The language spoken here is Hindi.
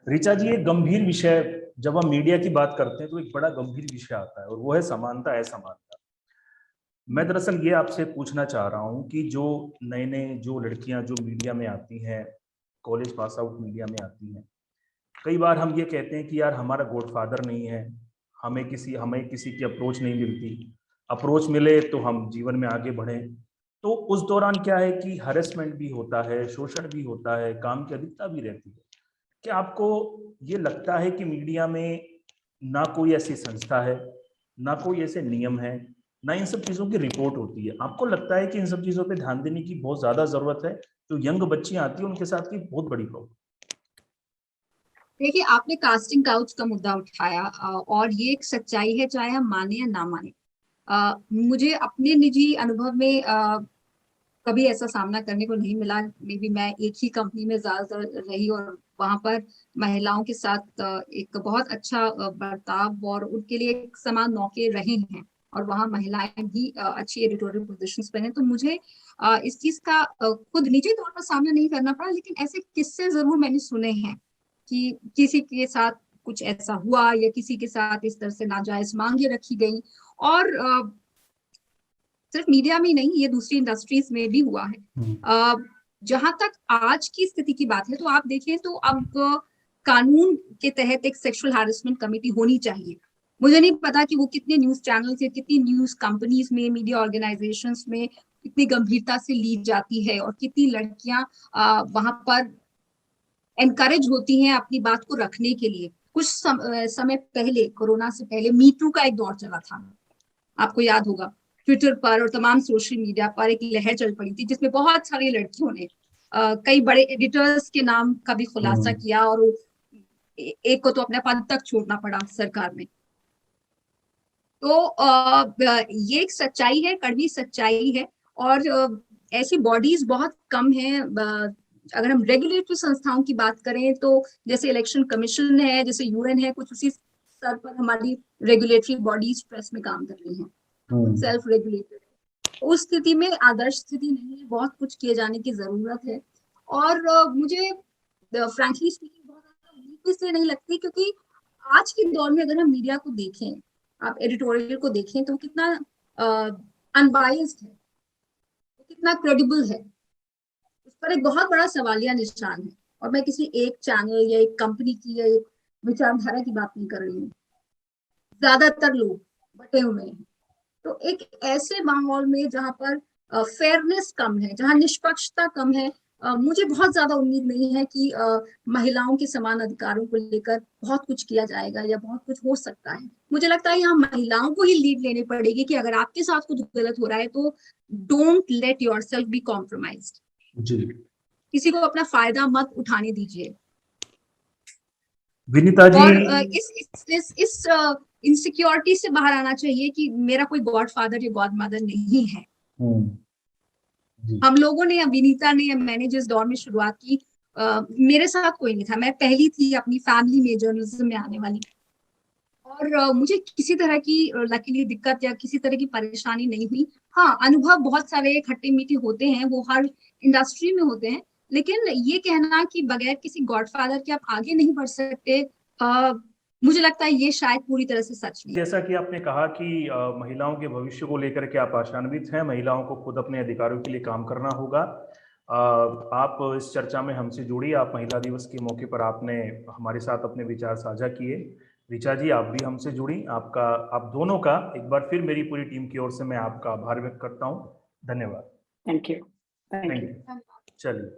ऋचा जी, एक गंभीर विषय, जब हम मीडिया की बात करते हैं तो एक बड़ा गंभीर विषय आता है और वो है समानता असमानता। मैं दरअसल ये आपसे पूछना चाह रहा हूँ कि जो नए नए जो लड़कियां जो मीडिया में आती हैं, कॉलेज पास आउट मीडिया में आती हैं, कई बार हम ये कहते हैं कि यार हमारा गॉडफादर नहीं है, हमें किसी की अप्रोच नहीं मिलती, अप्रोच मिले तो हम जीवन में आगे बढ़ें। तो उस दौरान क्या है कि हरेसमेंट भी होता है, शोषण भी होता है, काम की अधिकता भी रहती है। क्या आपको ये लगता है कि मीडिया में ना कोई ऐसी संस्था है, ना कोई ऐसे नियम है, ना इन सब चीज़ों की रिपोर्ट होती है? आपको लगता है कि इन सब चीज़ों पे ध्यान देने की बहुत ज़्यादा ज़रूरत है? जो यंग बच्चियाँ आती हैं उनके साथ की बहुत बड़ी प्रॉब्लम। देखिए, आपने कास्टिंग काउच का मुद्दा उठाया, और ये एक सच्चाई है, चाहे हम माने या ना माने। मुझे अपने निजी अनुभव में कभी ऐसा सामना करने को नहीं मिला। मे बी मैं एक ही कंपनी में ज्यादातर रही और वहां पर महिलाओं के साथ एक बहुत अच्छा बर्ताव और उनके लिए एक समान मौके रहे हैं, और वहां महिलाएं भी अच्छी एडिटोरियल पोजीशंस पे हैं। तो मुझे इस चीज का खुद निजी तौर पर सामना नहीं करना पड़ा, लेकिन ऐसे किस्से जरूर मैंने सुने हैं कि किसी के साथ कुछ ऐसा हुआ या किसी के साथ इस तरह से नाजायज मांगे रखी गई। और सिर्फ मीडिया में नहीं, ये दूसरी इंडस्ट्रीज में भी हुआ है। जहां तक आज की स्थिति की बात है, तो आप देखें तो अब कानून के तहत एक सेक्सुअल हैरेसमेंट कमेटी होनी चाहिए। मुझे नहीं पता कि वो कितने न्यूज चैनल्स या कितनी न्यूज कंपनीज में, मीडिया ऑर्गेनाइजेशंस में कितनी गंभीरता से ली जाती है, और कितनी लड़कियां वहां पर एनकरेज होती हैं अपनी बात को रखने के लिए। कुछ समय पहले, कोरोना से पहले, मी टू का एक दौर चला था, आपको याद होगा। ट्विटर पर और तमाम सोशल मीडिया पर एक लहर चल पड़ी थी, जिसमें बहुत सारी लड़कियों ने कई बड़े एडिटर्स के नाम का भी खुलासा किया, और एक को तो अपने पद तक छोड़ना पड़ा सरकार में। तो ये एक सच्चाई है, कड़वी सच्चाई है। और ऐसी बॉडीज बहुत कम हैं। अगर हम रेगुलेटरी संस्थाओं की बात करें, तो जैसे इलेक्शन कमीशन है, जैसे यूएन है, कुछ उसी स्तर पर हमारी रेगुलेटरी बॉडीज प्रेस में काम कर रही हैं, सेल्फ रेगुलेटेड है। उस स्थिति में आदर्श स्थिति नहीं है, बहुत कुछ किए जाने की जरूरत है। और मुझे फ्रैंकली स्पीकिंग बहुत ज्यादा उम्मीद इसलिए नहीं लगती, क्योंकि आज के दौर में अगर हम मीडिया को देखें, आप एडिटोरियल को देखें, तो कितना अनबाइस्ड है, कितना क्रेडिबल है, उस पर एक बहुत बड़ा सवालिया निशान है। और मैं किसी एक चैनल या एक कंपनी की या एक विचारधारा की बात नहीं कर रही हूँ। ज्यादातर लोग बटे हुए हैं। तो एक ऐसे माहौल में जहां पर फेयरनेस कम है, जहां निष्पक्षता कम है, मुझे बहुत ज्यादा उम्मीद नहीं है कि महिलाओं के समान अधिकारों को लेकर बहुत कुछ किया जाएगा या बहुत कुछ हो सकता है। मुझे लगता है यहाँ महिलाओं को ही लीड लेनी पड़ेगी कि अगर आपके साथ कुछ गलत हो रहा है, तो don't let yourself be compromised. जी, किसी को अपना फायदा मत उठाने दीजिए। विनीता जी। और इस इनसिक्योरिटी से बाहर आना चाहिए कि मेरा कोई गॉड फादर या गॉड मदर नहीं है। हम लोगों ने, विनीता ने, मैंने जिस दौर में शुरुआत की, मेरे साथ कोई नहीं था। मैं पहली थी अपनी फैमिली में जर्नलिज्म में आने वाली, और मुझे किसी तरह की लकीली दिक्कत या किसी तरह की परेशानी नहीं हुई। हाँ, अनुभव बहुत सारे खट्टे मीठे होते हैं, वो हर इंडस्ट्री में होते हैं, लेकिन ये कहना कि बगैर किसी गॉडफादर के आप आगे नहीं बढ़ सकते, मुझे लगता है ये शायद पूरी तरह से सच नहीं। जैसा कि आपने कहा कि महिलाओं के भविष्य को लेकर के आप आशान्वित हैं, महिलाओं को खुद अपने अधिकारों के लिए काम करना होगा। आप इस चर्चा में हमसे जुड़ी, आप महिला दिवस के मौके पर आपने हमारे साथ अपने विचार साझा किए। ऋचा जी, आप भी हमसे जुड़ी, आप दोनों का एक बार फिर मेरी पूरी टीम की ओर से मैं आपका आभार व्यक्त करता हूँ। धन्यवाद। Thank you. Thank you. चलिए।